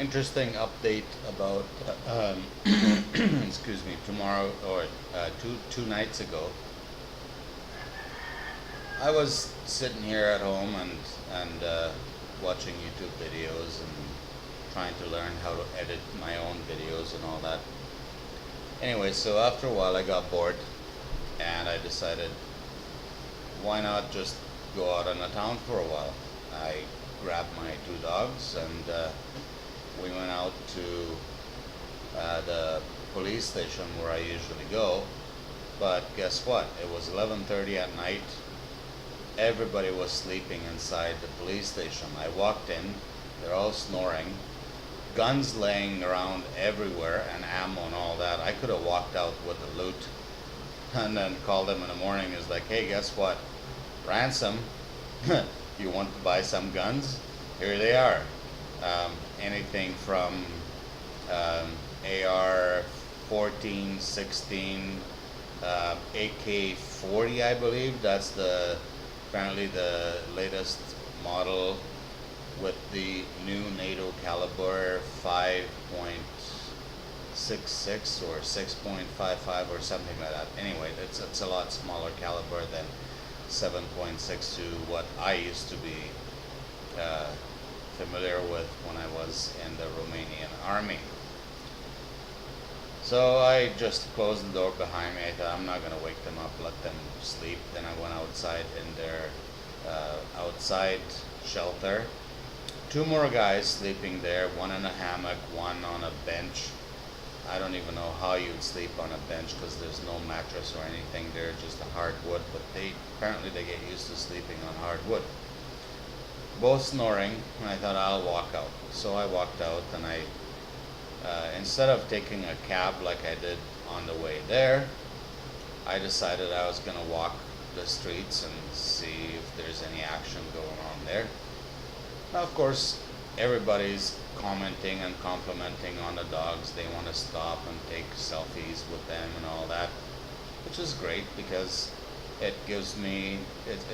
interesting update about excuse me, tomorrow or two nights ago. I was sitting here at home and watching YouTube videos and trying to learn how to edit my own videos and all that. Anyway, so after a while I got bored and I decided, why not just go out on the town for a while? I grabbed my two dogs and we went out to the police station where I usually go. But guess what? It was 11:30 at night. Everybody was sleeping inside the police station. I walked in, they're all snoring, guns laying around everywhere and ammo and all that. I could have walked out with the loot and then called them in the morning. Is like, hey, guess what? Ransom. You want to buy some guns? Here they are. Anything from AR 14, 16, AK 40, I believe. That's apparently the latest model with the new NATO caliber 5.66 or 6.55 or something like that. Anyway, it's a lot smaller caliber than 7.62, what I used to be familiar with when I was in the Romanian army. So I just closed the door behind me. I thought, I'm not going to wake them up, let them sleep. Then I went outside in their outside shelter. Two more guys sleeping there, one in a hammock, one on a bench. I don't even know how you'd sleep on a bench because there's no mattress or anything there, just a hardwood. But apparently they get used to sleeping on hardwood. Both snoring, and I thought I'll walk out. So I walked out, and instead of taking a cab like I did on the way there, I decided I was going to walk the streets and see if there's any action going on there. Now, of course, everybody's commenting and complimenting on the dogs. They want to stop and take selfies with them and all that, which is great because it gives me,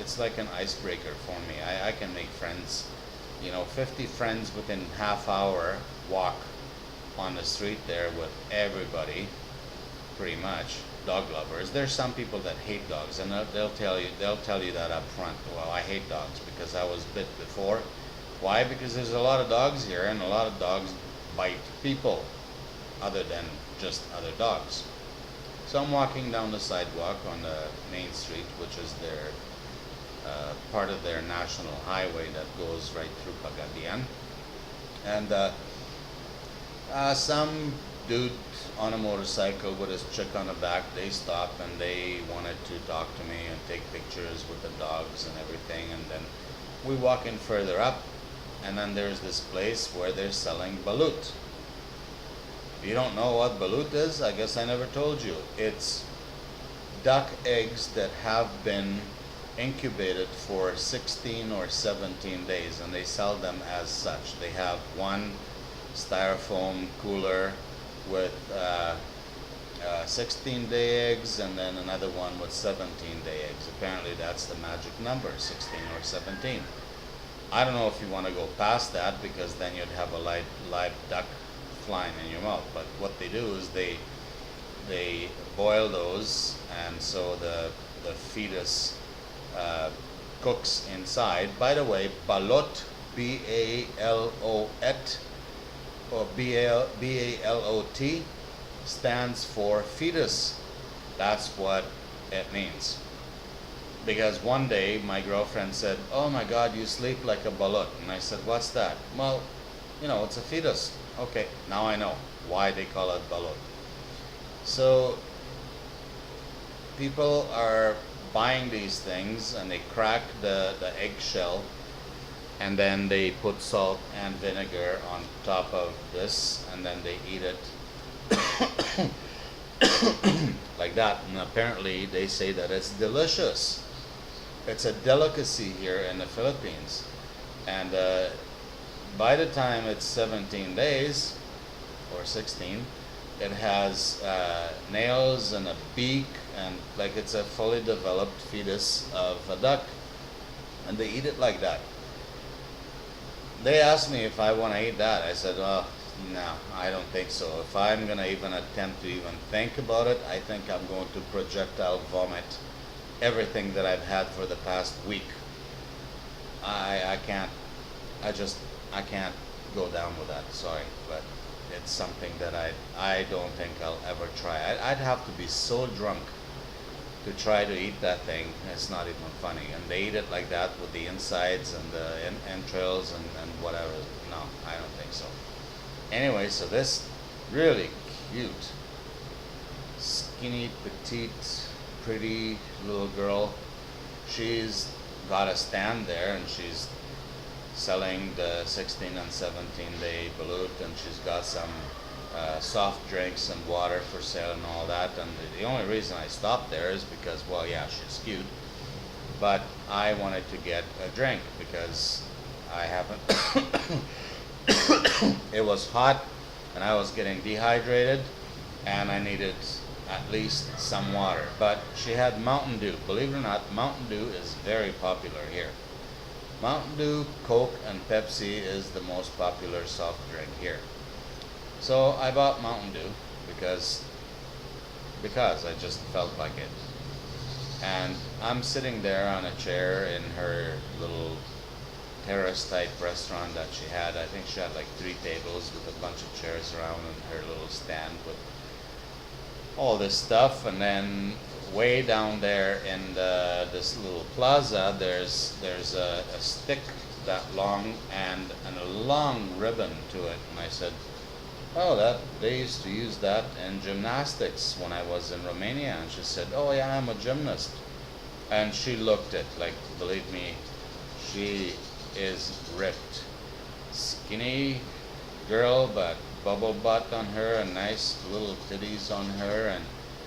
it's like an icebreaker for me. I can make friends, 50 friends within half hour walk on the street there with everybody, pretty much, dog lovers. There's some people that hate dogs, and they'll tell you that up front. Well, I hate dogs because I was bit before. Why? Because there's a lot of dogs here, and a lot of dogs bite people, other than just other dogs. So I'm walking down the sidewalk on the main street, which is their part of their national highway that goes right through Pagadian, and some dude on a motorcycle with his chick on the back, they stopped and they wanted to talk to me and take pictures with the dogs and everything. And then we walk in further up, and then there's this place where they're selling balut. If you don't know what balut is, I guess I never told you. It's duck eggs that have been incubated for 16 or 17 days, and they sell them as such. They have one styrofoam cooler with 16-day eggs, and then another one with 17-day eggs. Apparently that's the magic number, 16 or 17. I don't know if you want to go past that, because then you'd have a live duck flying in your mouth. But what they do is they boil those, and so the fetus cooks inside. By the way, balot, B-A-L-O-T, or B-A-L-O-T, stands for fetus. That's what it means. Because one day my girlfriend said, "Oh my God, you sleep like a balot." And I said, "What's that?" "Well, it's a fetus." Okay, now I know why they call it balot. So people are buying these things, and they crack the eggshell, and then they put salt and vinegar on top of this, and then they eat it like that. And apparently they say that it's delicious. It's a delicacy here in the Philippines. And by the time it's 17 days or 16, it has nails and a beak, and like it's a fully developed fetus of a duck, and they eat it like that. They asked me if I want to eat that. I said, well, no, I don't think so. If I'm gonna even attempt to even think about it, I think I'm going to projectile vomit everything that I've had for the past week. I can't. I just I can't go down with that. Sorry, but it's something that I don't think I'll ever try. I'd have to be so drunk to try to eat that thing. It's not even funny. And they eat it like that with the insides and the entrails and whatever. No, I don't think so. Anyway, so this really cute, skinny, petite, pretty little girl, she's got a stand there and she's selling the 16 and 17 day balut, and she's got some soft drinks and water for sale and all that. And the only reason I stopped there is because, well, yeah, she's cute, but I wanted to get a drink because I haven't. It was hot and I was getting dehydrated and I needed at least some water. But she had Mountain Dew. Believe it or not, Mountain Dew is very popular here. Mountain Dew, Coke, and Pepsi is the most popular soft drink here. So I bought Mountain Dew because I just felt like it. And I'm sitting there on a chair in her little terrace type restaurant that she had. I think she had like 3 tables with a bunch of chairs around and her little stand with all this stuff. And then way down there in this little plaza, there's a stick that long and a long ribbon to it. And I said, oh, that they used to use that in gymnastics when I was in Romania. And she said, oh yeah, I'm a gymnast. And she looked it like, believe me, she is ripped, skinny girl, but bubble butt on her and nice little titties on her and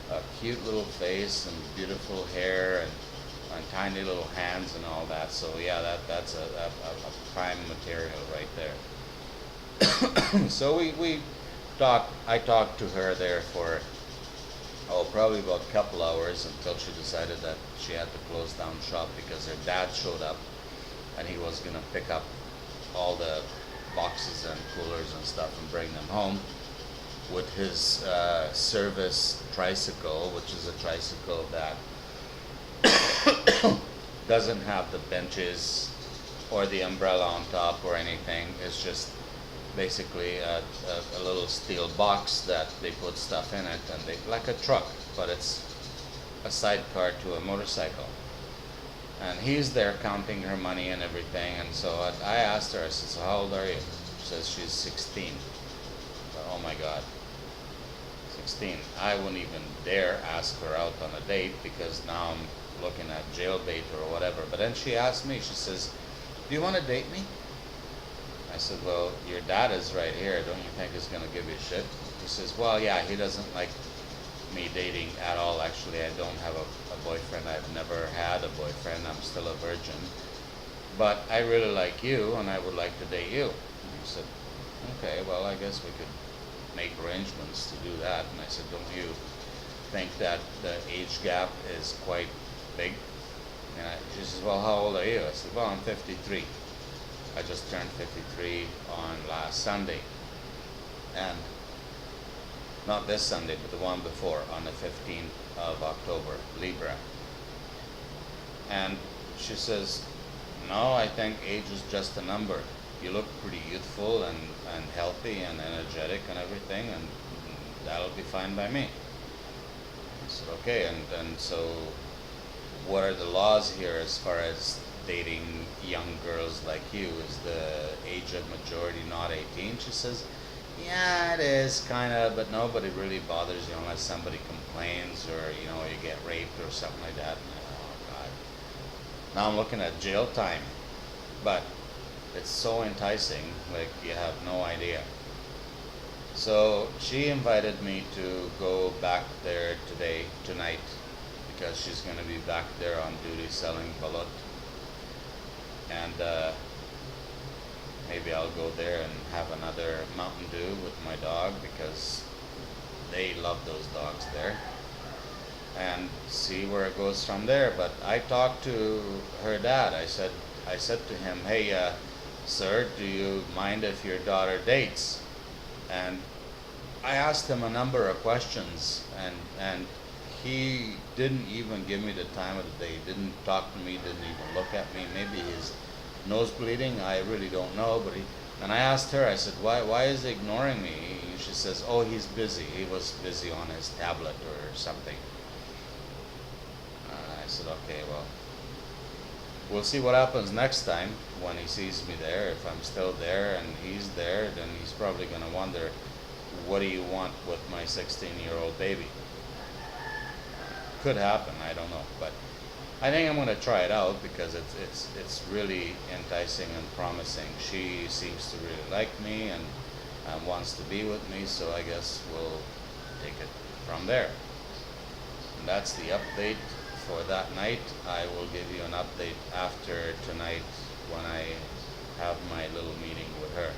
a cute little face and beautiful hair and tiny little hands and all that. So yeah, that's a prime material right there. So we talked. I talked to her there for probably about a couple hours until she decided that she had to close down shop because her dad showed up and he was gonna pick up all the boxes and coolers and stuff and bring them home with his service tricycle, which is a tricycle that doesn't have the benches or the umbrella on top or anything. It's just basically a little steel box that they put stuff in it, and they like a truck, but it's a sidecar to a motorcycle. And he's there counting her money and everything. And so I asked her, I said, so how old are you? She says she's 16. Oh my God, 16. I wouldn't even dare ask her out on a date because now I'm looking at jailbait or whatever. But then she asked me, she says, do you want to date me? I said, well, your dad is right here. Don't you think he's going to give you shit? He says, well, yeah, he doesn't like me dating at all. Actually, I don't have a boyfriend. I've never had a boyfriend. I'm still a virgin. But I really like you, and I would like to date you. And I said, okay, well, I guess we could make arrangements to do that. And I said, don't you think that the age gap is quite big? And she says, well, how old are you? I said, well, I'm 53. I just turned 53 on last Sunday. And not this Sunday, but the one before, on the 15th of October, Libra. And she says, no, I think age is just a number. You look pretty youthful and healthy and energetic and everything, and that'll be fine by me. I said, okay, and so what are the laws here as far as dating young girls like you? Is the age of majority not 18? She says, yeah, it is kind of, but nobody really bothers you unless somebody complains or you get raped or something like that. Oh God! Now I'm looking at jail time, but it's so enticing, like you have no idea. So she invited me to go back there tonight, because she's going to be back there on duty selling balut. And maybe I'll go there and have another Mountain Dew with my dog, because they love those dogs there, and see where it goes from there. But I talked to her dad. I said to him, hey, "Sir, do you mind if your daughter dates?" And I asked him a number of questions, and he didn't even give me the time of the day. He didn't talk to me, didn't even look at me. Maybe his nose bleeding, I really don't know. But and I asked her, I said, why is he ignoring me? She says, oh, he's busy. He was busy on his tablet or something. I said, okay, well, we'll see what happens next time when he sees me there. If I'm still there and he's there, then he's probably going to wonder, what do you want with my 16-year-old baby? Could happen, I don't know. But I think I'm going to try it out because it's really enticing and promising. She seems to really like me and wants to be with me, so I guess we'll take it from there. And that's the update for that night. I will give you an update after tonight when I have my little meeting with her.